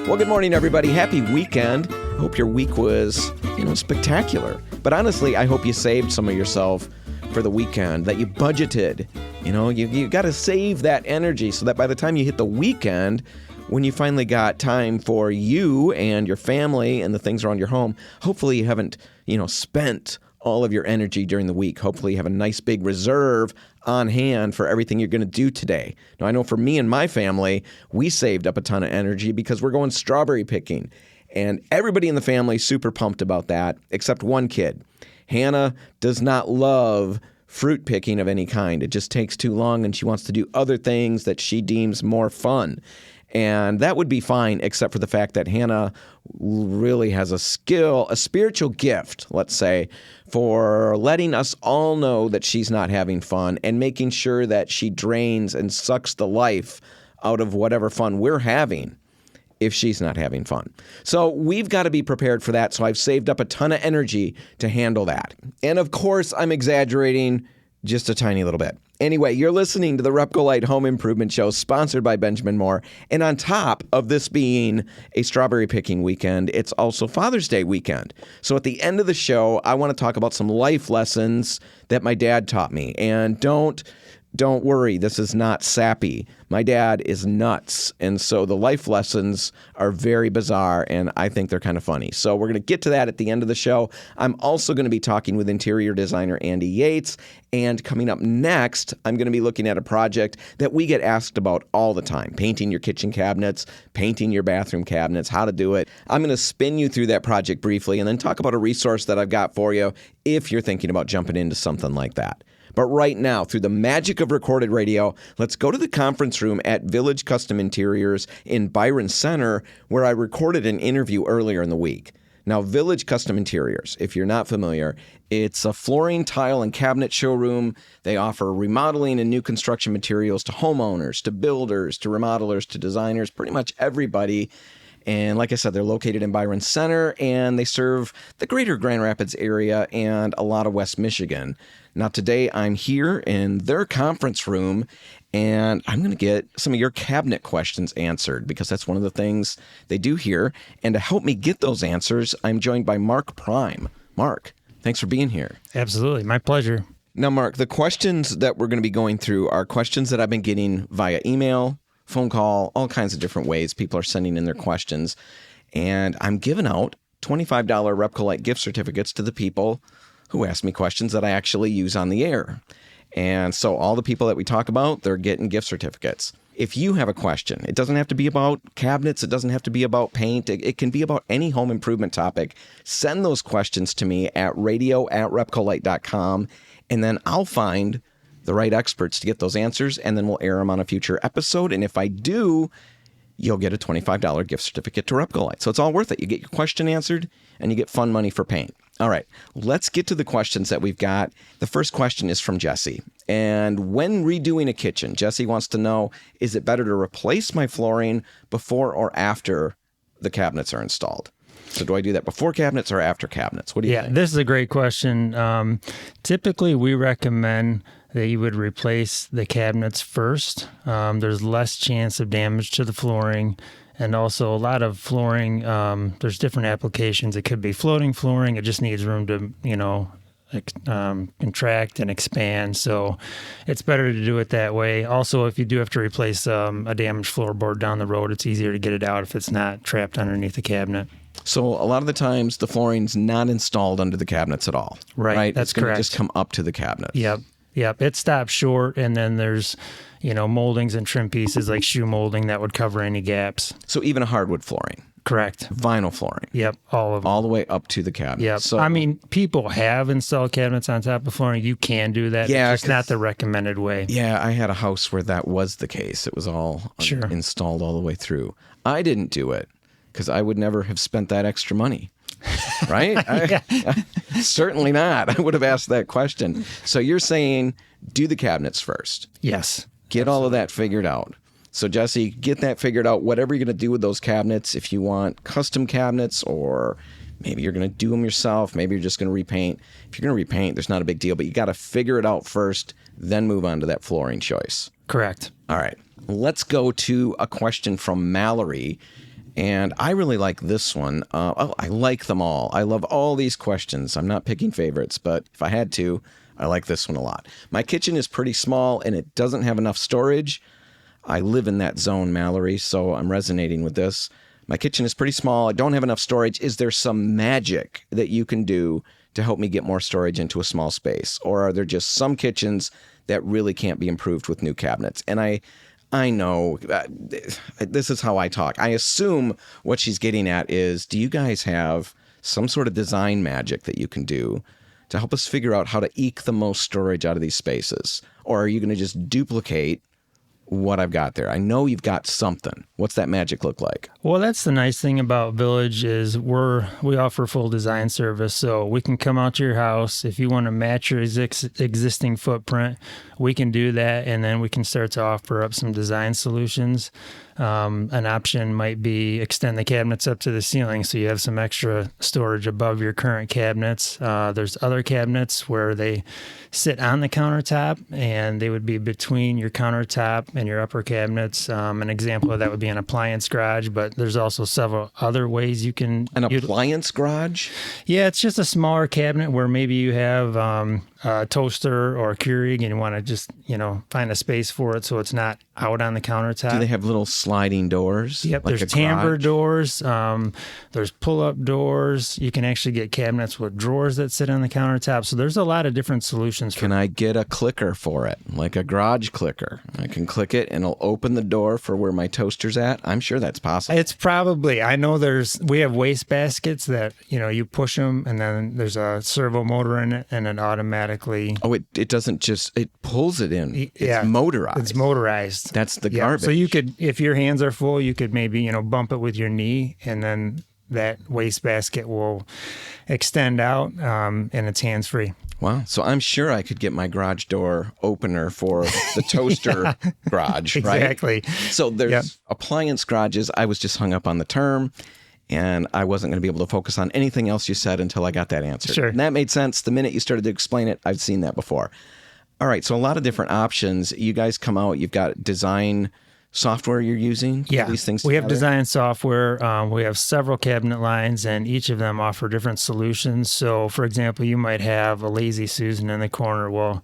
Well, good morning, everybody. Happy weekend. I hope your week was, spectacular. But honestly, I hope you saved some of yourself for the weekend, that you budgeted. You got to save that energy so that by the time you hit the weekend, when you finally got time for you and your family and the things around your home, hopefully you haven't, spent all of your energy during the week. Hopefully you have a nice big reserve on hand for everything you're going to do today. Now, I know for me and my family, we saved up a ton of energy because we're going strawberry picking. And everybody in the family is super pumped about that, except one kid. Hannah does not love fruit picking of any kind. It just takes too long, and she wants to do other things that she deems more fun. And that would be fine, except for the fact that Hannah really has a spiritual gift, let's say, for letting us all know that she's not having fun and making sure that she drains and sucks the life out of whatever fun we're having if she's not having fun. So we've got to be prepared for that. So I've saved up a ton of energy to handle that. And of course, I'm exaggerating just a tiny little bit. Anyway, you're listening to the RepcoLite Home Improvement Show, sponsored by Benjamin Moore. And on top of this being a strawberry picking weekend, it's also Father's Day weekend. So at the end of the show, I want to talk about some life lessons that my dad taught me. And don't worry, this is not sappy. My dad is nuts, and so the life lessons are very bizarre, and I think they're kind of funny. So we're going to get to that at the end of the show. I'm also going to be talking with interior designer Andy Yates, and coming up next, I'm going to be looking at a project that we get asked about all the time: painting your kitchen cabinets, painting your bathroom cabinets, how to do it. I'm going to spin you through that project briefly, and then talk about a resource that I've got for you if you're thinking about jumping into something like that. But right now, through the magic of recorded radio, let's go to the conference room at Village Custom Interiors in Byron Center, where I recorded an interview earlier in the week. Now, Village Custom Interiors, if you're not familiar, it's a flooring, tile, and cabinet showroom. They offer remodeling and new construction materials to homeowners, to builders, to remodelers, to designers, pretty much everybody. And like I said, they're located in Byron Center, and they serve the greater Grand Rapids area and a lot of West Michigan. Now, today I'm here in their conference room, and I'm going to get some of your cabinet questions answered because that's one of the things they do here. And to help me get those answers, I'm joined by Mark Pruim. Mark, thanks for being here. Absolutely. My pleasure. Now, Mark, the questions that we're going to be going through are questions that I've been getting via email, phone call, all kinds of different ways. People are sending in their questions, and I'm giving out $25 RepcoLite gift certificates to the people who ask me questions that I actually use on the air. And so all the people that we talk about, they're getting gift certificates. If you have a question, it doesn't have to be about cabinets. It doesn't have to be about paint. It can be about any home improvement topic. Send those questions to me at radio@repcolite.com, and then I'll find the right experts to get those answers, and then we'll air them on a future episode. And if I do, you'll get a $25 gift certificate to RepcoLite. So it's all worth it. You get your question answered, and you get fun money for paint. All right, let's get to the questions that we've got. The first question is from Jesse. And when redoing a kitchen, Jesse wants to know, is it better to replace my flooring before or after the cabinets are installed? So do I do that before cabinets or after cabinets? What do you think? Yeah, this is a great question. Typically, we recommend that you would replace the cabinets first. There's less chance of damage to the flooring. And also a lot of flooring, there's different applications. It could be floating flooring. It just needs room to, contract and expand. So it's better to do it that way. Also, if you do have to replace a damaged floorboard down the road, it's easier to get it out if it's not trapped underneath the cabinet. So a lot of the times the flooring's not installed under the cabinets at all. Right? That's it's going correct. to just come up to the cabinets. Yep. It stops short, and then there's, moldings and trim pieces like shoe molding that would cover any gaps. So even a hardwood flooring. Correct. Vinyl flooring. Yep, all of them. All the way up to the cabinet. Yep. So, people have installed cabinets on top of flooring. You can do that. Yeah, it's just not the recommended way. Yeah, I had a house where that was the case. It was all installed all the way through. I didn't do it because I would never have spent that extra money. Right? Certainly not. I would have asked that question. So you're saying do the cabinets first. Yes. Get all of that figured out. So Jesse, get that figured out. Whatever you're going to do with those cabinets, if you want custom cabinets or maybe you're going to do them yourself, maybe you're just going to repaint. If you're going to repaint, there's not a big deal, but you got to figure it out first, then move on to that flooring choice. Correct. All right. Let's go to a question from Mallory. And I really like this one. I like them all. I love all these questions. I'm not picking favorites, but if I had to, I like this one a lot. My kitchen is pretty small and it doesn't have enough storage. I live in that zone, Mallory, so I'm resonating with this. My kitchen is pretty small. I don't have enough storage. Is there some magic that you can do to help me get more storage into a small space? Or are there just some kitchens that really can't be improved with new cabinets? And I know this is how I talk. I assume what she's getting at is, do you guys have some sort of design magic that you can do to help us figure out how to eke the most storage out of these spaces? Or are you going to just duplicate what I've got there? I know you've got something. What's that magic look like? Well, that's the nice thing about Village is we offer full design service. So we can come out to your house. If you want to match your existing footprint, we can do that. And then we can start to offer up some design solutions. An option might be extend the cabinets up to the ceiling so you have some extra storage above your current cabinets. There's other cabinets where they sit on the countertop and they would be between your countertop and your upper cabinets. An example of that would be an appliance garage, but there's also several other ways you can... An appliance garage? Yeah, it's just a smaller cabinet where maybe you have a toaster or a Keurig and you want to just, find a space for it so it's not out on the countertop. Do they have little sliding doors? Yep, like there's tambour doors. There's pull-up doors. You can actually get cabinets with drawers that sit on the countertop. So there's a lot of different solutions. Can I get a clicker for it, like a garage clicker? I can click it and it'll open the door for where my toaster's at. I'm sure that's possible. It's probably. I know we have waste baskets that, you push them and then there's a servo motor in it and it automatically... Oh, it doesn't just... It pulls it in. Yeah, it's motorized. It's motorized. That's the garbage. So you could, if your hands are full, you could maybe, bump it with your knee and then that waste basket will extend out and it's hands-free. Wow. So I'm sure I could get my garage door opener for the toaster garage, right? Exactly. So there's appliance garages. I was just hung up on the term and I wasn't going to be able to focus on anything else you said until I got that answer. Sure. And that made sense. The minute you started to explain it, I've seen that before. All right. So a lot of different options. You guys come out, you've got design software you're using? Yeah, these things we together? have design software. We have several cabinet lines, and each of them offer different solutions. So, for example, you might have a Lazy Susan in the corner. Well,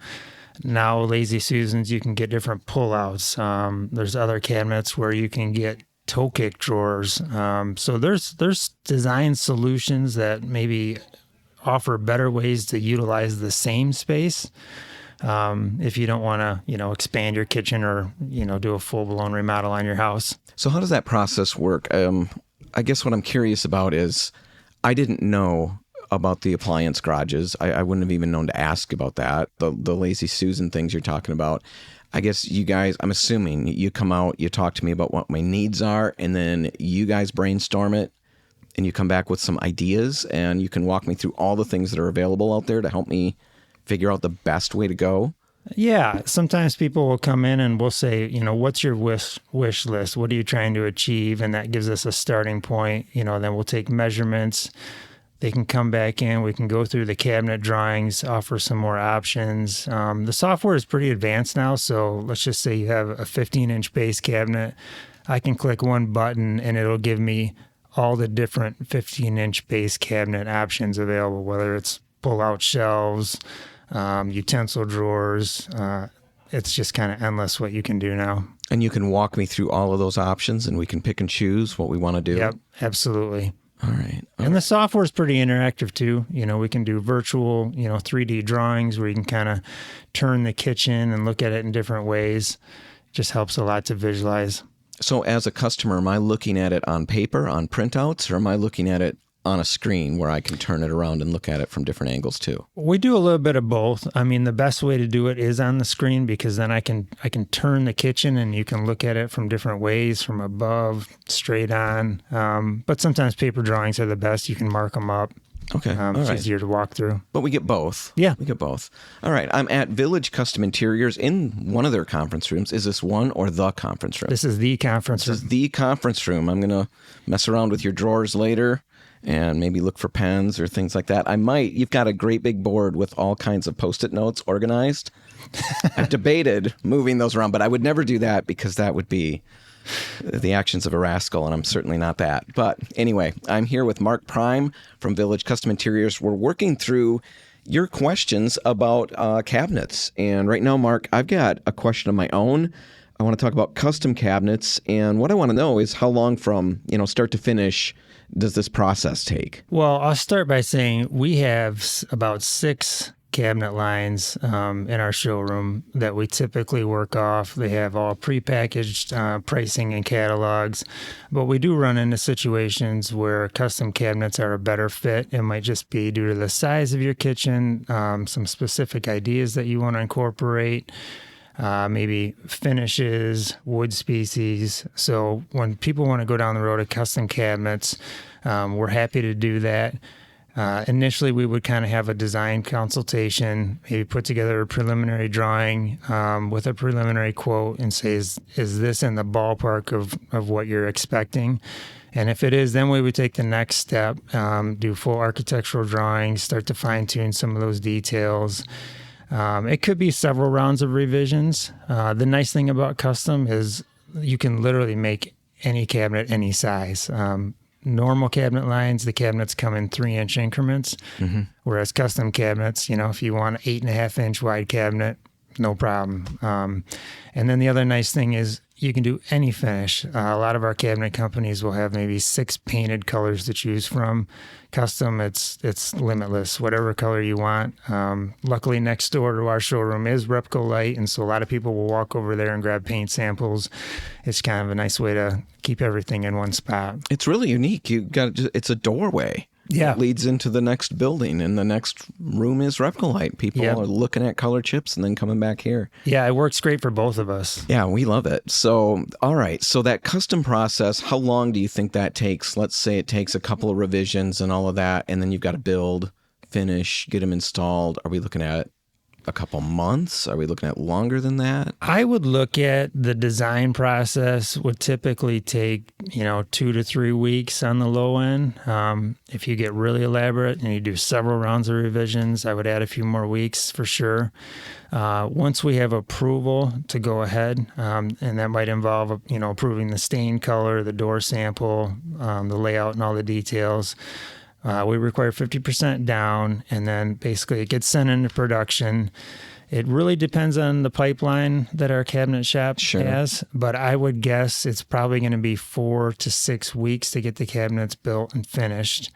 now Lazy Susans, you can get different pullouts. There's other cabinets where you can get toe kick drawers. So there's design solutions that maybe offer better ways to utilize the same space. If you don't want to, expand your kitchen or, do a full-blown remodel on your house. So how does that process work? I guess what I'm curious about is I didn't know about the appliance garages. I wouldn't have even known to ask about that. The Lazy Susan things you're talking about. I guess you guys, I'm assuming you come out, you talk to me about what my needs are, and then you guys brainstorm it and you come back with some ideas and you can walk me through all the things that are available out there to help me figure out the best way to go? Yeah. Sometimes people will come in and we'll say, what's your wish list? What are you trying to achieve? And that gives us a starting point. Then we'll take measurements. They can come back in. We can go through the cabinet drawings, offer some more options. The software is pretty advanced now. So let's just say you have a 15-inch base cabinet. I can click one button and it'll give me all the different 15-inch base cabinet options available, whether it's pull-out shelves, utensil drawers. It's just kind of endless what you can do now. And you can walk me through all of those options and we can pick and choose what we want to do? Yep, absolutely. All right. And the software is pretty interactive too. We can do virtual, 3D drawings where you can kind of turn the kitchen and look at it in different ways. It just helps a lot to visualize. So as a customer, am I looking at it on paper, on printouts, or am I looking at it on a screen where I can turn it around and look at it from different angles too? We do a little bit of both. I mean, the best way to do it is on the screen because then I can turn the kitchen and you can look at it from different ways, from above, straight on. But sometimes paper drawings are the best. You can mark them up. Okay. It's easier to walk through. But we get both. Yeah. We get both. All right. I'm at Village Custom Interiors in one of their conference rooms. Is this one or the conference room? This is the conference room. This is the conference room. I'm going to mess around with your drawers later and maybe look for pens or things like that. You've got a great big board with all kinds of Post-it notes organized. I've debated moving those around, but I would never do that because that would be the actions of a rascal, and I'm certainly not that. But anyway, I'm here with Mark Pruim from Village Custom Interiors. We're working through your questions about cabinets. And right now, Mark, I've got a question of my own. I want to talk about custom cabinets, and what I want to know is how long from, start to finish does this process take? Well, I'll start by saying we have about 6 cabinet lines in our showroom that we typically work off. They have all prepackaged pricing and catalogs, but we do run into situations where custom cabinets are a better fit. It might just be due to the size of your kitchen, some specific ideas that you want to incorporate, maybe finishes, wood species. So when people want to go down the road of custom cabinets, we're happy to do that. Initially, we would kind of have a design consultation, maybe put together a preliminary drawing with a preliminary quote and say, is this in the ballpark of what you're expecting? And if it is, then we would take the next step, do full architectural drawings, start to fine-tune some of those details. It could be several rounds of revisions. The nice thing about custom is you can literally make any cabinet any size. Normal cabinet lines, the cabinets come in 3-inch increments, whereas custom cabinets, if you want an 8.5-inch wide cabinet, no problem. And then the other nice thing is you can do any finish. A lot of our cabinet companies will have maybe 6 painted colors to choose from. Custom, it's limitless, whatever color you want. Luckily, next door to our showroom is RepcoLite, and so a lot of people will walk over there and grab paint samples. It's kind of a nice way to keep everything in one spot. It's really unique. It's a doorway. Yeah. It leads into the next building, and the next room is RepcoLite. People are looking at color chips and then coming back here. Yeah, it works great for both of us. Yeah, we love it. So, all right. So that custom process, how long do you think that takes? Let's say it takes a couple of revisions and all of that, and then you've got to build, finish, get them installed. Are we looking at a couple months? Are we looking at longer than that? I would look at the design process would typically take, 2 to 3 weeks on the low end. If you get really elaborate and you do several rounds of revisions, I would add a few more weeks for sure. Once we have approval to go ahead, and that might involve, approving the stain color, the door sample, the layout and all the details. We require 50% down, and then basically it gets sent into production. It really depends on the pipeline that our cabinet shop has, but I would guess it's probably going to be 4 to 6 weeks to get the cabinets built and finished.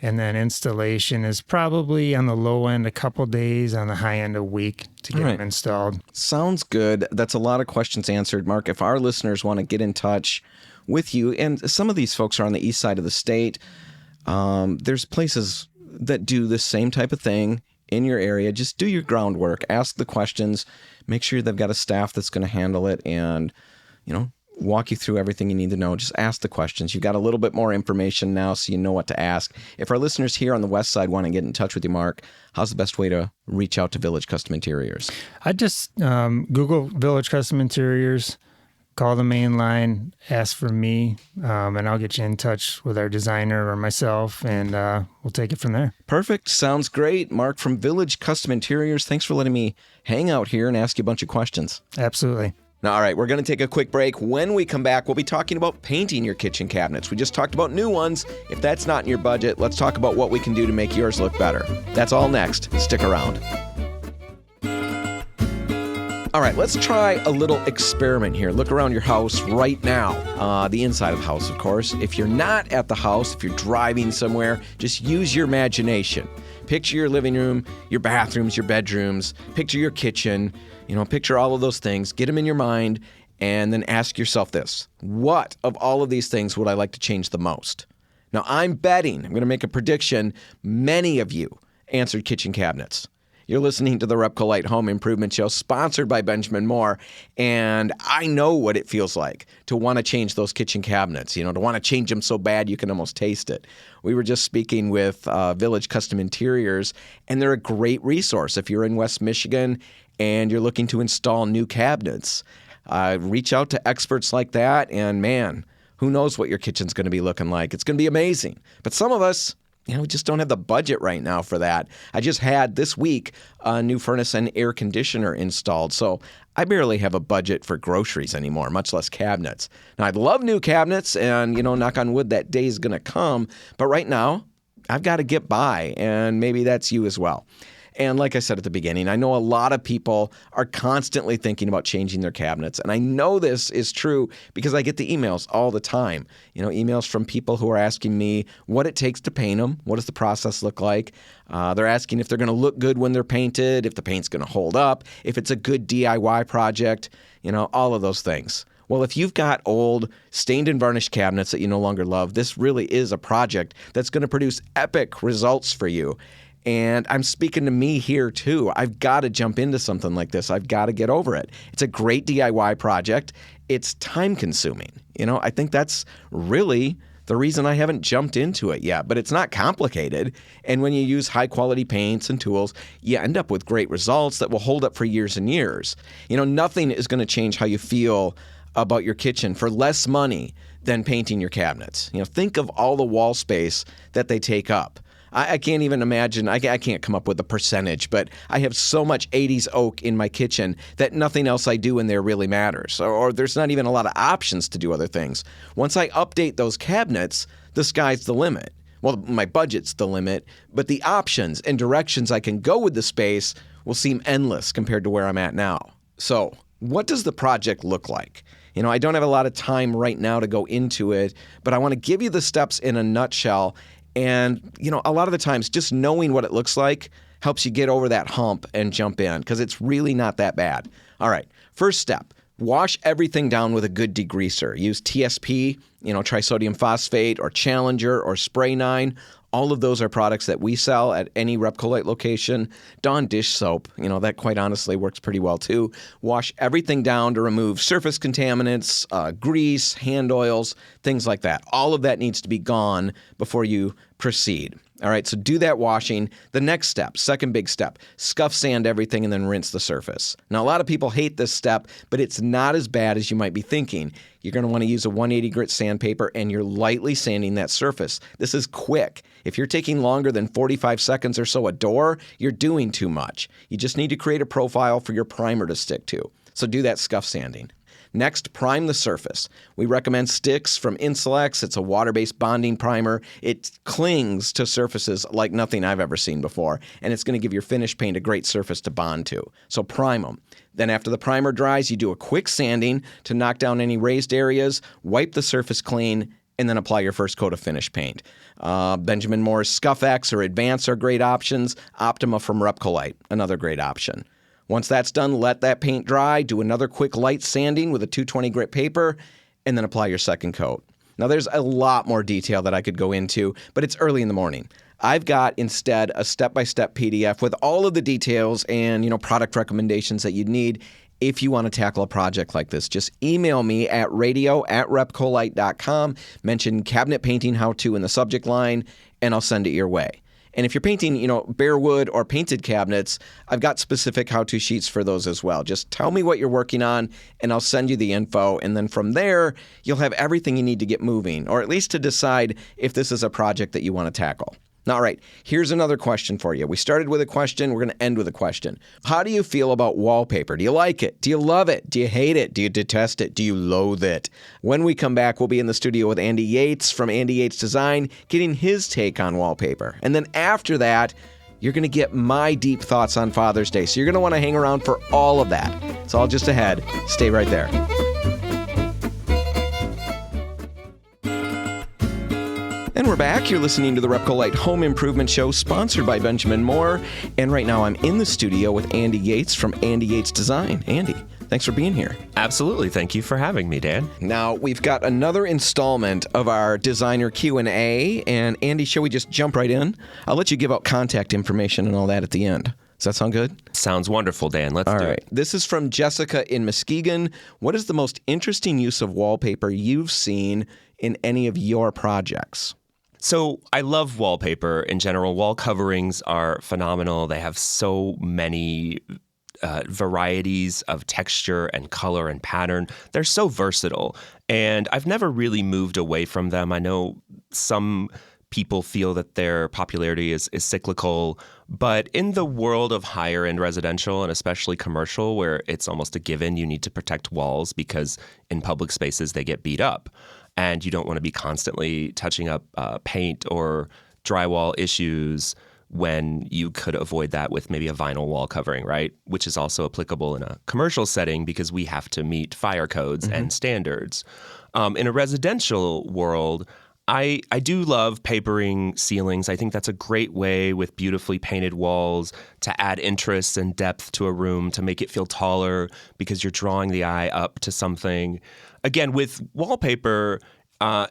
And then installation is probably on the low end a couple days, on the high end a week to get them installed. Sounds good. That's a lot of questions answered, Mark. If our listeners want to get in touch with you, and some of these folks are on the east side of the state, there's places that do the same type of thing in your area. Just do your groundwork, ask the questions, make sure they've got a staff that's going to handle it and, walk you through everything you need to know. Just ask the questions. You've got a little bit more information now, so you know what to ask. If our listeners here on the west side want to get in touch with you, Mark, how's the best way to reach out to Village Custom Interiors? I just Google Village Custom Interiors, call the main line, ask for me, and I'll get you in touch with our designer or myself, and we'll take it from there. Perfect. Sounds great. Mark from Village Custom Interiors, thanks for letting me hang out here and ask you a bunch of questions. Absolutely. Now, all right, we're going to take a quick break. When we come back, we'll be talking about painting your kitchen cabinets. We just talked about new ones. If that's not in your budget, let's talk about what we can do to make yours look better. That's all next. Stick around. All right, let's try a little experiment here. Look around your house right now, the inside of the house, of course. If you're not at the house, if you're driving somewhere, just use your imagination. Picture your living room, your bathrooms, your bedrooms, picture your kitchen, picture all of those things, get them in your mind, and then ask yourself this: what of all of these things would I like to change the most? Now, I'm going to make a prediction, many of you answered kitchen cabinets. You're listening to the RepcoLite Home Improvement Show, sponsored by Benjamin Moore, and I know what it feels like to want to change those kitchen cabinets, to want to change them so bad you can almost taste it. We were just speaking with Village Custom Interiors, and they're a great resource if you're in West Michigan and you're looking to install new cabinets. Reach out to experts like that, and man, who knows what your kitchen's going to be looking like. It's going to be amazing. But some of us, we just don't have the budget right now for that. I just had this week a new furnace and air conditioner installed, so I barely have a budget for groceries anymore, much less cabinets. Now, I'd love new cabinets, and, knock on wood, that day is going to come. But right now, I've got to get by, and maybe that's you as well. And like I said at the beginning, I know a lot of people are constantly thinking about changing their cabinets. And I know this is true because I get the emails all the time. Emails from people who are asking me what it takes to paint them. What does the process look like? They're asking if they're going to look good when they're painted, if the paint's going to hold up, if it's a good DIY project, all of those things. Well, if you've got old stained and varnished cabinets that you no longer love, this really is a project that's going to produce epic results for you. And I'm speaking to me here too. I've got to jump into something like this. I've got to get over it. It's a great DIY project. It's time consuming. I think that's really the reason I haven't jumped into it yet. But it's not complicated. And when you use high quality paints and tools, you end up with great results that will hold up for years and years. Nothing is going to change how you feel about your kitchen for less money than painting your cabinets. Think of all the wall space that they take up. I can't even imagine, I can't come up with a percentage, but I have so much 80s oak in my kitchen that nothing else I do in there really matters. Or there's not even a lot of options to do other things. Once I update those cabinets, the sky's the limit. Well, my budget's the limit, but the options and directions I can go with the space will seem endless compared to where I'm at now. So, what does the project look like? I don't have a lot of time right now to go into it, but I want to give you the steps in a nutshell. And, a lot of the times just knowing what it looks like helps you get over that hump and jump in because it's really not that bad. All right, first step, wash everything down with a good degreaser. Use TSP, trisodium phosphate or Challenger or Spray 9. All of those are products that we sell at any RepcoLite location. Dawn dish soap, that quite honestly works pretty well too. Wash everything down to remove surface contaminants, grease, hand oils, things like that. All of that needs to be gone before you proceed. All right, so do that washing. The next step, second big step, scuff sand everything and then rinse the surface. Now, a lot of people hate this step, but it's not as bad as you might be thinking. You're going to want to use a 180 grit sandpaper and you're lightly sanding that surface. This is quick. If you're taking longer than 45 seconds or so a door, you're doing too much. You just need to create a profile for your primer to stick to. So do that scuff sanding. Next, prime the surface. We recommend Sticks from Insulex. It's a water-based bonding primer. It clings to surfaces like nothing I've ever seen before, and it's going to give your finished paint a great surface to bond to. So prime them. Then after the primer dries, you do a quick sanding to knock down any raised areas, wipe the surface clean, and then apply your first coat of finished paint. Benjamin Moore's Scuff X or Advance are great options. Optima from RepcoLite, another great option. Once that's done, let that paint dry, do another quick light sanding with a 220 grit paper, and then apply your second coat. Now, there's a lot more detail that I could go into, but it's early in the morning. I've got instead a step-by-step PDF with all of the details and, product recommendations that you'd need if you want to tackle a project like this. Just email me at radio@repcolite.com, mention cabinet painting how-to in the subject line, and I'll send it your way. And if you're painting, bare wood or painted cabinets, I've got specific how-to sheets for those as well. Just tell me what you're working on, and I'll send you the info. And then from there, you'll have everything you need to get moving, or at least to decide if this is a project that you want to tackle. All right, here's another question for you. We started with a question. We're going to end with a question. How do you feel about wallpaper? Do you like it? Do you love it? Do you hate it? Do you detest it? Do you loathe it? When we come back, we'll be in the studio with Andy Yates from Andy Yates Design, getting his take on wallpaper. And then after that, you're going to get my deep thoughts on Father's Day. So you're going to want to hang around for all of that. It's all just ahead. Stay right there. And we're back. You're listening to the RepcoLite Home Improvement Show, sponsored by Benjamin Moore. And right now I'm in the studio with Andy Yates from Andy Yates Design. Andy, thanks for being here. Absolutely. Thank you for having me, Dan. Now, we've got another installment of our designer Q&A. And Andy, shall we just jump right in? I'll let you give out contact information and all that at the end. Does that sound good? Sounds wonderful, Dan. Let's do it. This is from Jessica in Muskegon. What is the most interesting use of wallpaper you've seen in any of your projects? So I love wallpaper in general. Wall coverings are phenomenal. They have so many varieties of texture and color and pattern. They're so versatile. And I've never really moved away from them. I know some people feel that their popularity is cyclical. But in the world of higher end residential and especially commercial, where it's almost a given, you need to protect walls because in public spaces they get beat up. And you don't want to be constantly touching up paint or drywall issues when you could avoid that with maybe a vinyl wall covering, right? Which is also applicable in a commercial setting because we have to meet fire codes and standards. In a residential world, I do love papering ceilings. I think that's a great way with beautifully painted walls to add interest and depth to a room, to make it feel taller because you're drawing the eye up to something. Again, with wallpaper,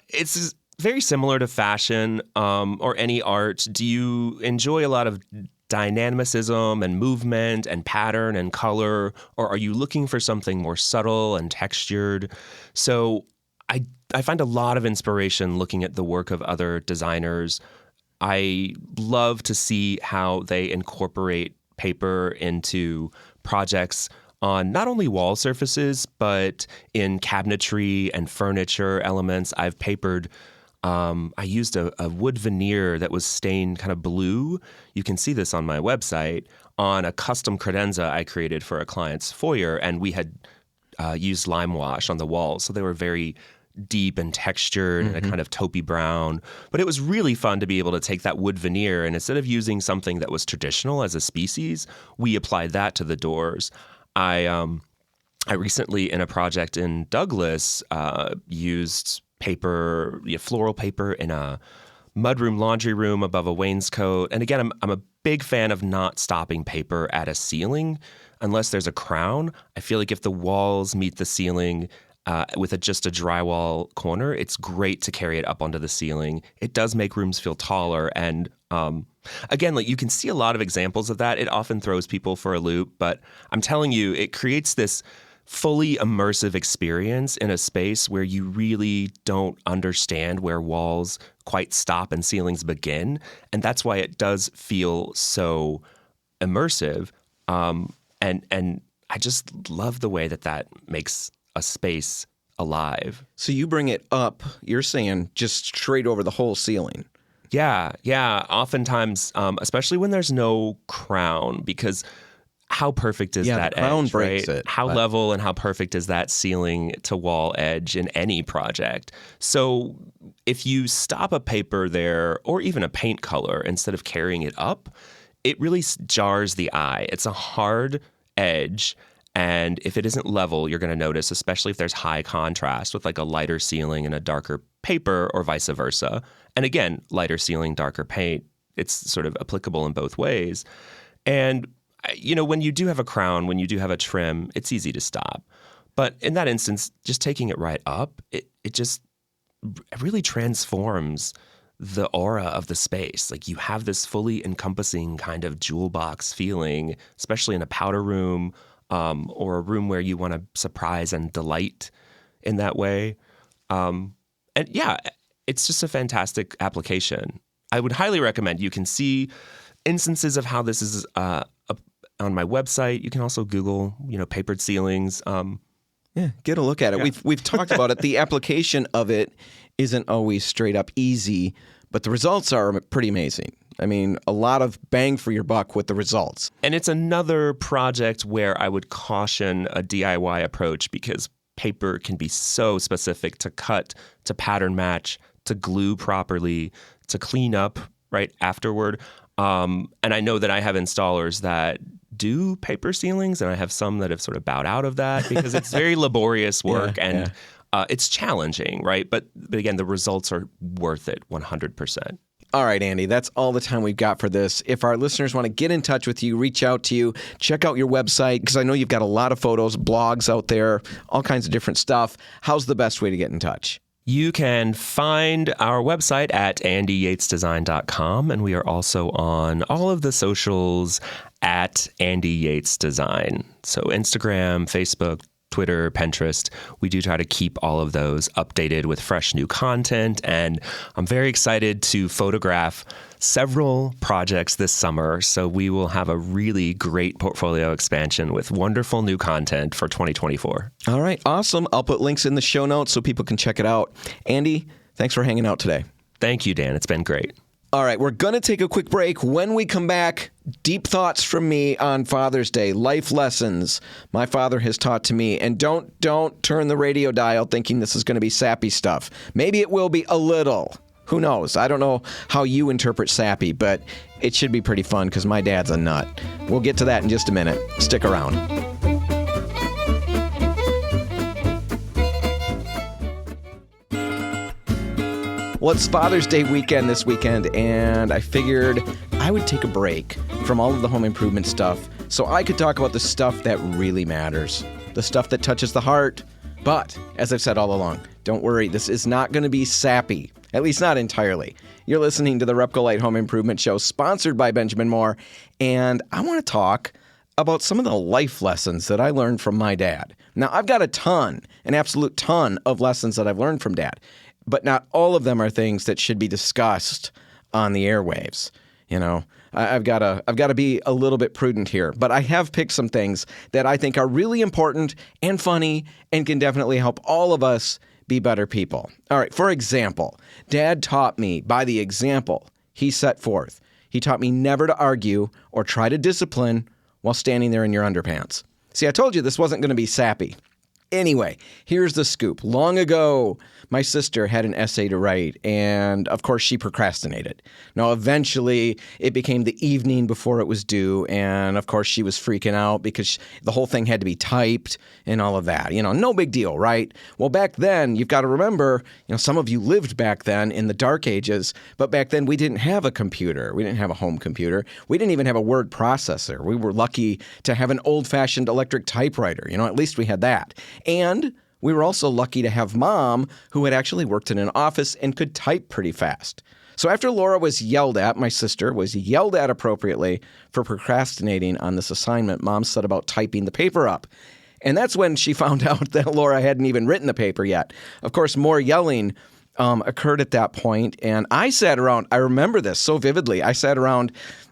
it's very similar to fashion or any art. Do you enjoy a lot of dynamicism and movement and pattern and color, or are you looking for something more subtle and textured? So I find a lot of inspiration looking at the work of other designers. I love to see how they incorporate paper into projects on not only wall surfaces, but in cabinetry and furniture elements. I've papered, I used a wood veneer that was stained kind of blue. You can see this on my website, on a custom credenza I created for a client's foyer, and we had used lime wash on the walls. So they were very deep and textured and a kind of taupey brown. But it was really fun to be able to take that wood veneer and instead of using something that was traditional as a species, we applied that to the doors. I recently, in a project in Douglas, used paper, floral paper in a mudroom laundry room above a wainscot. And again, I'm a big fan of not stopping paper at a ceiling unless there's a crown. I feel like if the walls meet the ceiling with just a drywall corner, it's great to carry it up onto the ceiling. It does make rooms feel taller. And again, like you can see a lot of examples of that. It often throws people for a loop, but I'm telling you, it creates this fully immersive experience in a space where you really don't understand where walls quite stop and ceilings begin. And that's why it does feel so immersive. And I just love the way that makes a space alive. So you bring it up, you're saying just straight over the whole ceiling. Yeah. Oftentimes, especially when there's no crown, because how perfect is that the crown edge, breaks right? it, How level and how perfect is that ceiling to wall edge in any project? So if you stop a paper there or even a paint color instead of carrying it up, it really jars the eye. It's a hard edge. And if it isn't level, you're going to notice, especially if there's high contrast with like a lighter ceiling and a darker paper or vice versa. And again, lighter ceiling, darker paint, it's sort of applicable in both ways. And, when you do have a crown, when you do have a trim, it's easy to stop. But in that instance, just taking it right up, it really transforms the aura of the space. Like you have this fully encompassing kind of jewel box feeling, especially in a powder room, or a room where you want to surprise and delight in that way. And yeah, it's just a fantastic application. I would highly recommend. You can see instances of how this is on my website. You can also Google, papered ceilings. Yeah, get a look at it. Yeah. We've talked about it. The application of it isn't always straight up easy, but the results are pretty amazing. I mean, a lot of bang for your buck with the results. And it's another project where I would caution a DIY approach because paper can be so specific to cut, to pattern match, to glue properly, to clean up right afterward. And I know that I have installers that do paper ceilings, and I have some that have sort of bowed out of that because it's very laborious work and it's challenging, right? But again, the results are worth it 100%. All right, Andy, that's all the time we've got for this. If our listeners want to get in touch with you, reach out to you, check out your website, because I know you've got a lot of photos, blogs out there, all kinds of different stuff. How's the best way to get in touch? You can find our website at andyyatesdesign.com, and we are also on all of the socials at Andy Yates Design. So Instagram, Facebook, Twitter, Pinterest. We do try to keep all of those updated with fresh new content, and I'm very excited to photograph several projects this summer, so we will have a really great portfolio expansion with wonderful new content for 2024. All right, awesome. I'll put links in the show notes so people can check it out. Andy, thanks for hanging out today. Thank you, Dan. It's been great. All right, we're going to take a quick break. When we come back, deep thoughts from me on Father's Day, life lessons my father has taught to me. And don't turn the radio dial thinking this is going to be sappy stuff. Maybe it will be a little. Who knows? I don't know how you interpret sappy, but it should be pretty fun because my dad's a nut. We'll get to that in just a minute. Stick around. Well, it's Father's Day weekend this weekend, and I figured I would take a break from all of the home improvement stuff so I could talk about the stuff that really matters, the stuff that touches the heart. But, as I've said all along, don't worry, this is not going to be sappy, at least not entirely. You're listening to the RepcoLite Home Improvement Show, sponsored by Benjamin Moore, and I want to talk about some of the life lessons that I learned from my dad. Now, I've got an absolute ton of lessons that I've learned from Dad. But not all of them are things that should be discussed on the airwaves. You know, I've got to be a little bit prudent here. But I have picked some things that I think are really important and funny and can definitely help all of us be better people. All right, for example, Dad taught me by the example he set forth. He taught me never to argue or try to discipline while standing there in your underpants. See, I told you this wasn't going to be sappy. Anyway, here's the scoop. Long ago, my sister had an essay to write, and of course she procrastinated. Now, eventually, it became the evening before it was due, and of course she was freaking out because the whole thing had to be typed and all of that. You know, no big deal, right? Well, back then, you've got to remember, some of you lived back then in the dark ages, but back then we didn't have a computer. We didn't have a home computer. We didn't even have a word processor. We were lucky to have an old-fashioned electric typewriter. At least we had that. And we were also lucky to have Mom, who had actually worked in an office and could type pretty fast. So after Laura was yelled at, my sister was yelled at appropriately for procrastinating on this assignment, Mom set about typing the paper up. And that's when she found out that Laura hadn't even written the paper yet. Of course, more yelling occurred at that point, and I sat around. I remember this so vividly. I sat around,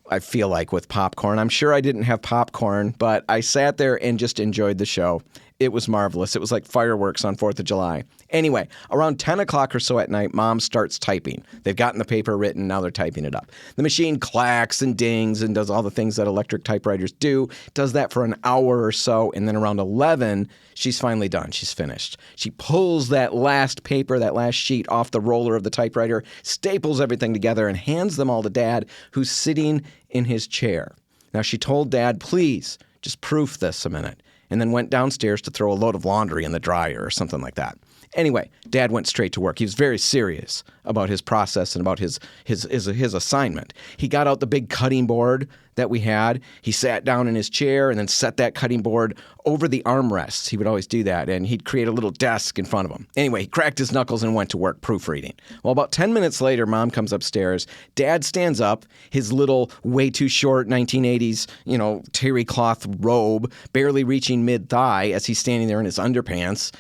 I feel like, with popcorn. I'm sure I didn't have popcorn, but I sat there and just enjoyed the show. It was marvelous. It was like fireworks on 4th of July. Anyway, around 10 o'clock or so at night, Mom starts typing. They've gotten the paper written. Now they're typing it up. The machine clacks and dings and does all the things that electric typewriters do. Does that for an hour or so. And then around 11, she's finally done. She's finished. She pulls that last paper, that last sheet off the roller of the typewriter, staples everything together, and hands them all to Dad, who's sitting in his chair. Now, she told Dad, please, just proof this a minute, and then went downstairs to throw a load of laundry in the dryer or something like that. Anyway, Dad went straight to work. He was very serious about his process and about his assignment. He got out the big cutting board that we had. He sat down in his chair and then set that cutting board over the armrests. He would always do that, and he'd create a little desk in front of him. Anyway, he cracked his knuckles and went to work proofreading. Well, about 10 minutes later, Mom comes upstairs. Dad stands up, his little way too short 1980s, terry cloth robe, barely reaching mid-thigh as he's standing there in his underpants.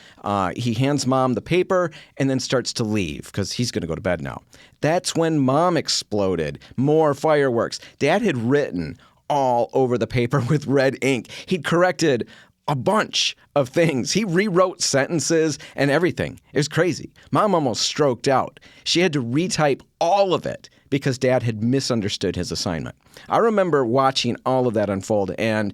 He hands Mom the paper and then starts to leave because he's going to go to bed now. That's when Mom exploded. More fireworks. Dad had written all over the paper with red ink. He'd corrected a bunch of things. He rewrote sentences and everything. It was crazy. Mom almost stroked out. She had to retype all of it because Dad had misunderstood his assignment. I remember watching all of that unfold, and,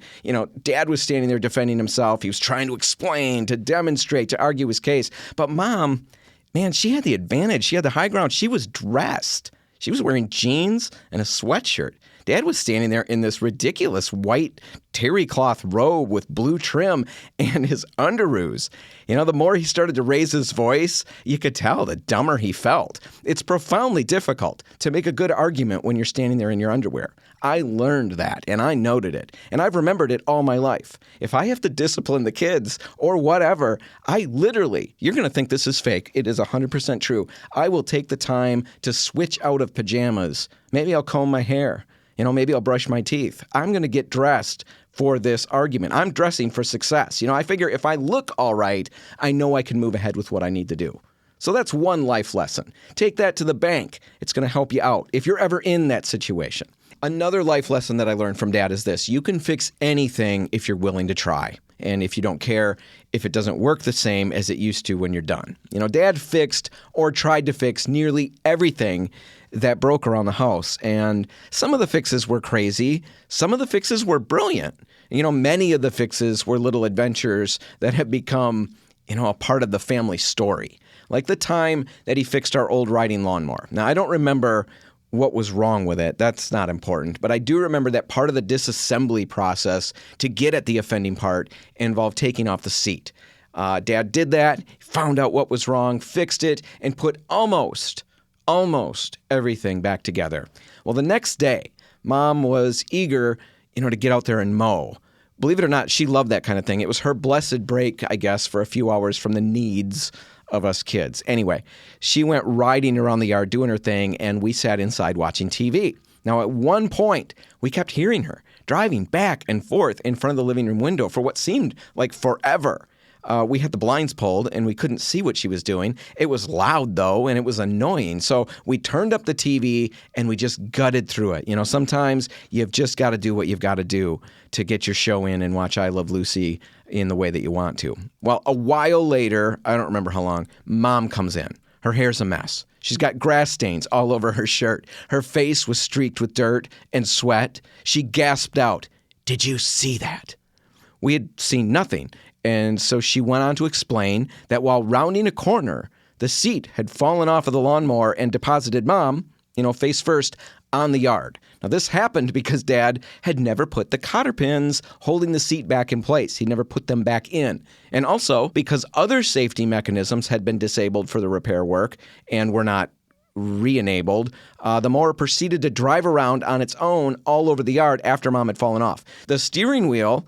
Dad was standing there defending himself. He was trying to explain, to demonstrate, to argue his case. But Mom, man, she had the advantage. She had the high ground. She was dressed. She was wearing jeans and a sweatshirt. Dad was standing there in this ridiculous white terry cloth robe with blue trim and his underoos. The more he started to raise his voice, you could tell the dumber he felt. It's profoundly difficult to make a good argument when you're standing there in your underwear. I learned that, and I noted it, and I've remembered it all my life. If I have to discipline the kids or whatever, I literally, you're going to think this is fake. It is 100% true. I will take the time to switch out of pajamas. Maybe I'll comb my hair. Maybe I'll brush my teeth. I'm going to get dressed for this argument. I'm dressing for success. I figure if I look all right, I know I can move ahead with what I need to do. So that's one life lesson. Take that to the bank. It's going to help you out if you're ever in that situation. Another life lesson that I learned from Dad is this: you can fix anything if you're willing to try. and if you don't care if it doesn't work the same as it used to when you're done. Dad fixed or tried to fix nearly everything that broke around the house, and some of the fixes were crazy. Some of the fixes were brilliant. Many of the fixes were little adventures that have become, a part of the family story. Like the time that he fixed our old riding lawnmower. Now, I don't remember what was wrong with it. That's not important. But I do remember that part of the disassembly process to get at the offending part involved taking off the seat. Dad did that, found out what was wrong, fixed it, and put almost everything back together. Well, the next day, Mom was eager, to get out there and mow. Believe it or not, she loved that kind of thing. It was her blessed break, I guess, for a few hours from the needs of us kids. Anyway, she went riding around the yard doing her thing, and we sat inside watching TV. Now, at one point, we kept hearing her driving back and forth in front of the living room window for what seemed like forever. We had the blinds pulled, and we couldn't see what she was doing. It was loud, though, and it was annoying. So we turned up the TV, and we just gutted through it. Sometimes you've just got to do what you've got to do to get your show in and watch I Love Lucy in the way that you want to. Well, a while later, I don't remember how long, Mom comes in. Her hair's a mess. She's got grass stains all over her shirt. Her face was streaked with dirt and sweat. She gasped out, "Did you see that?" We had seen nothing. And so she went on to explain that while rounding a corner, the seat had fallen off of the lawnmower and deposited Mom, face first, on the yard. Now, this happened because Dad had never put the cotter pins holding the seat back in place. He never put them back in. And also because other safety mechanisms had been disabled for the repair work and were not re-enabled, the mower proceeded to drive around on its own all over the yard after Mom had fallen off. The steering wheel,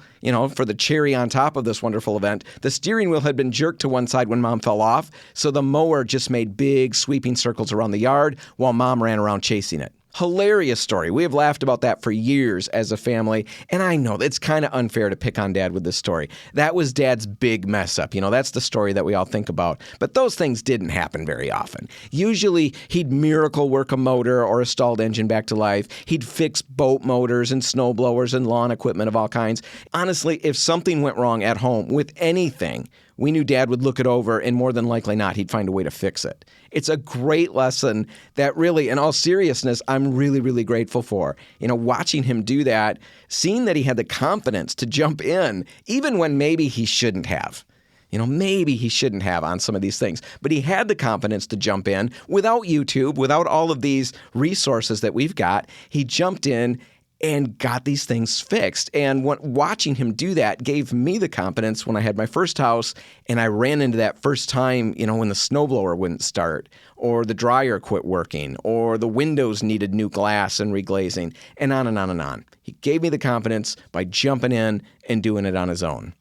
for the cherry on top of this wonderful event, the steering wheel had been jerked to one side when Mom fell off, so the mower just made big sweeping circles around the yard while Mom ran around chasing it. Hilarious story. We have laughed about that for years as a family, and I know it's kind of unfair to pick on Dad with this story. That was Dad's big mess up. That's the story that we all think about. But those things didn't happen very often. Usually, he'd miracle work a motor or a stalled engine back to life. He'd fix boat motors and snow blowers and lawn equipment of all kinds. Honestly, if something went wrong at home with anything, we knew Dad would look it over, and more than likely not, he'd find a way to fix it. It's a great lesson that really, in all seriousness, I'm really, really grateful for. Watching him do that, seeing that he had the confidence to jump in, even when maybe he shouldn't have. Maybe he shouldn't have on some of these things. But he had the confidence to jump in without YouTube, without all of these resources that we've got. He jumped in and got these things fixed. And watching him do that gave me the confidence when I had my first house and I ran into that first time, when the snowblower wouldn't start, or the dryer quit working, or the windows needed new glass and reglazing, and on and on and on. He gave me the confidence by jumping in and doing it on his own.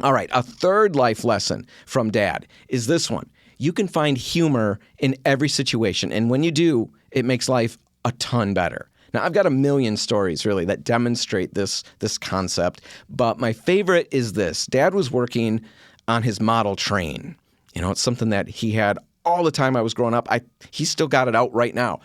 All right, a third life lesson from Dad is this one. You can find humor in every situation, and when you do, it makes life a ton better. Now, I've got a million stories, really, that demonstrate this concept, but my favorite is this. Dad was working on his model train. It's something that he had all the time I was growing up. He's still got it out right now.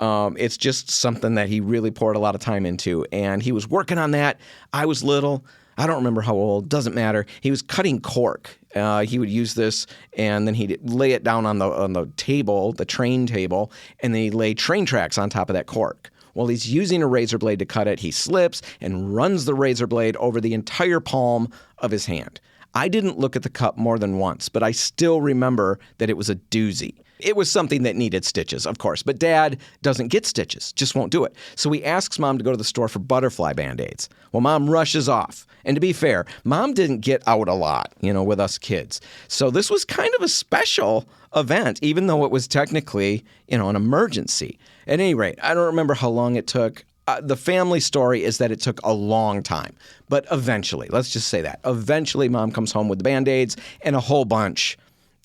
It's just something that he really poured a lot of time into, and he was working on that. I was little. I don't remember how old. Doesn't matter. He was cutting cork. He would use this, and then he'd lay it down on the table, the train table, and then he'd lay train tracks on top of that cork. While he's using a razor blade to cut it, he slips and runs the razor blade over the entire palm of his hand. I didn't look at the cut more than once, but I still remember that it was a doozy. It was something that needed stitches, of course, but Dad doesn't get stitches, just won't do it. So he asks Mom to go to the store for butterfly Band-Aids. Well, Mom rushes off. And to be fair, Mom didn't get out a lot, with us kids. So this was kind of a special event, even though it was technically, an emergency. At any rate, I don't remember how long it took. The family story is that it took a long time. But eventually, let's just say that. Eventually, Mom comes home with the Band-Aids and a whole bunch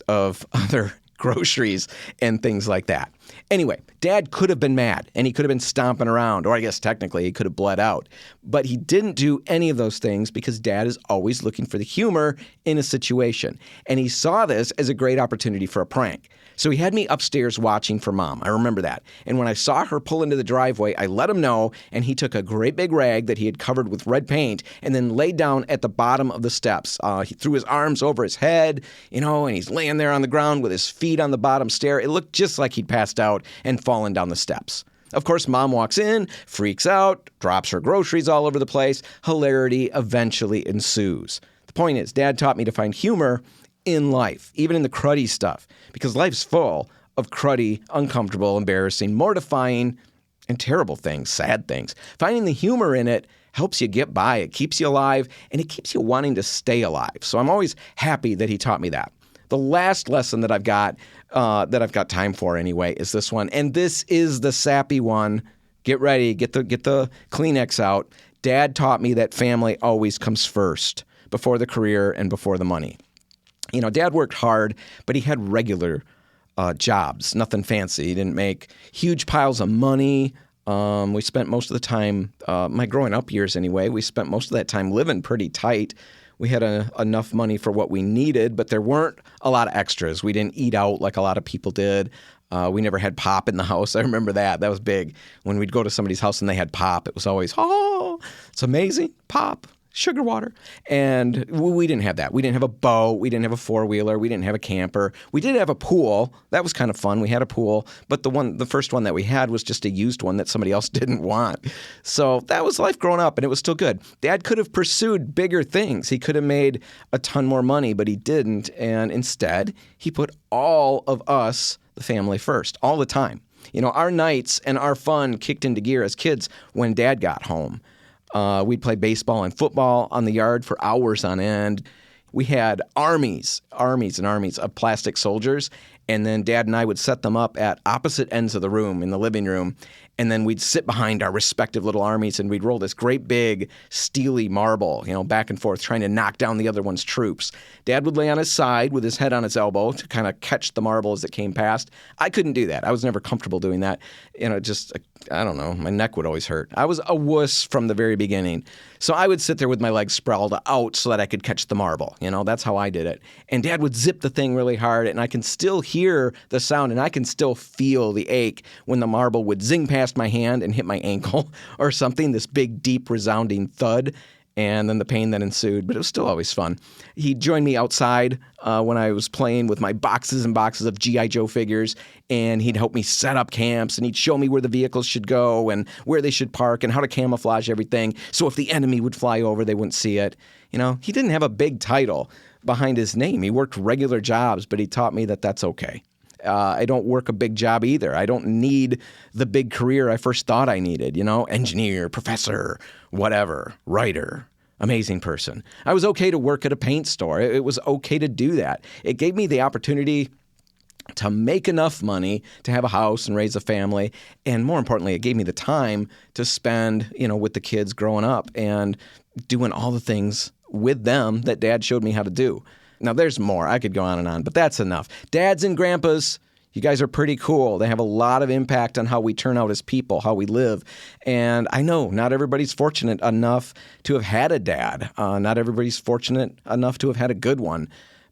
of other groceries and things like that. Anyway, Dad could have been mad, and he could have been stomping around, or I guess technically he could have bled out. But he didn't do any of those things because Dad is always looking for the humor in a situation. And he saw this as a great opportunity for a prank. So he had me upstairs watching for Mom. I remember that. And when I saw her pull into the driveway, I let him know, and he took a great big rag that he had covered with red paint and then laid down at the bottom of the steps. He threw his arms over his head, and he's laying there on the ground with his feet on the bottom stair. It looked just like he'd passed out and fallen down the steps. Of course, Mom walks in, freaks out, drops her groceries all over the place. Hilarity eventually ensues. The point is, Dad taught me to find humor in life, even in the cruddy stuff, because life's full of cruddy, uncomfortable, embarrassing, mortifying, and terrible things, sad things. Finding the humor in it helps you get by, it keeps you alive, and it keeps you wanting to stay alive. So I'm always happy that he taught me that. The last lesson that I've got time for anyway, is this one, and this is the sappy one. Get ready, get the Kleenex out. Dad taught me that family always comes first, before the career and before the money. Dad worked hard, but he had regular jobs, nothing fancy. He didn't make huge piles of money. We spent most of the time, my growing up years anyway, we spent most of that time living pretty tight. We had enough money for what we needed, but there weren't a lot of extras. We didn't eat out like a lot of people did. We never had pop in the house. I remember that. That was big. When we'd go to somebody's house and they had pop, it was always, oh, it's amazing, pop. Sugar water. And we didn't have that. We didn't have a boat. We didn't have a four-wheeler. We didn't have a camper. We did have a pool. That was kind of fun. We had a pool. But the first one that we had was just a used one that somebody else didn't want. So that was life growing up, and it was still good. Dad could have pursued bigger things. He could have made a ton more money, but he didn't. And instead, he put all of us, the family, first, all the time. Our nights and our fun kicked into gear as kids when Dad got home. We'd play baseball and football on the yard for hours on end. We had armies and armies of plastic soldiers, and then Dad and I would set them up at opposite ends of the room in the living room, and then we'd sit behind our respective little armies, and we'd roll this great big steely marble, back and forth, trying to knock down the other one's troops. Dad would lay on his side with his head on his elbow to kind of catch the marble as it came past. I couldn't do that. I was never comfortable doing that. I don't know, my neck would always hurt. I was a wuss from the very beginning. So I would sit there with my legs sprawled out so that I could catch the marble. That's how I did it. And Dad would zip the thing really hard, and I can still hear the sound, and I can still feel the ache when the marble would zing past my hand and hit my ankle or something, this big, deep, resounding thud, and then the pain that ensued. But it was still always fun. He'd join me outside when I was playing with my boxes and boxes of G.I. Joe figures, and he'd help me set up camps, and he'd show me where the vehicles should go and where they should park and how to camouflage everything so if the enemy would fly over, they wouldn't see it. He didn't have a big title behind his name. He worked regular jobs, but he taught me that that's okay. I don't work a big job either. I don't need the big career I first thought I needed, engineer, professor, whatever, writer, amazing person. I was okay to work at a paint store. It was okay to do that. It gave me the opportunity to make enough money to have a house and raise a family. And more importantly, it gave me the time to spend, with the kids growing up and doing all the things with them that Dad showed me how to do. Now, there's more. I could go on, but that's enough. Dads and grandpas, you guys are pretty cool. They have a lot of impact on how we turn out as people, how we live. And I know not everybody's fortunate enough to have had a dad. Not everybody's fortunate enough to have had a good one.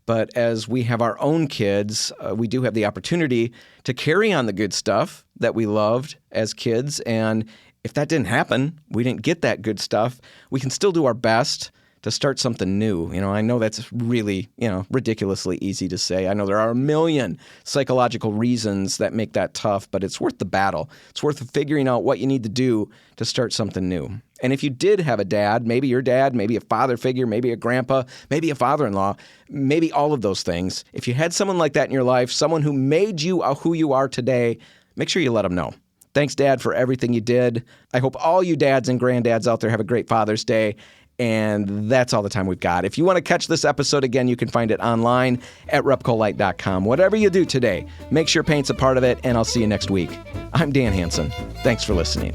But as we have our own kids, we do have the opportunity to carry on the good stuff that we loved as kids. And if that didn't happen, we didn't get that good stuff, we can still do our best to start something new. I know that's really, ridiculously easy to say. I know there are a million psychological reasons that make that tough, but it's worth the battle. It's worth figuring out what you need to do to start something new. And if you did have a dad, maybe your dad, maybe a father figure, maybe a grandpa, maybe a father-in-law, maybe all of those things, if you had someone like that in your life, someone who made you who you are today, make sure you let them know. Thanks, Dad, for everything you did. I hope all you dads and granddads out there have a great Father's Day. And that's all the time we've got. If you want to catch this episode again, you can find it online at RepcoLite.com. Whatever you do today, make sure paint's a part of it, and I'll see you next week. I'm Dan Hansen. Thanks for listening.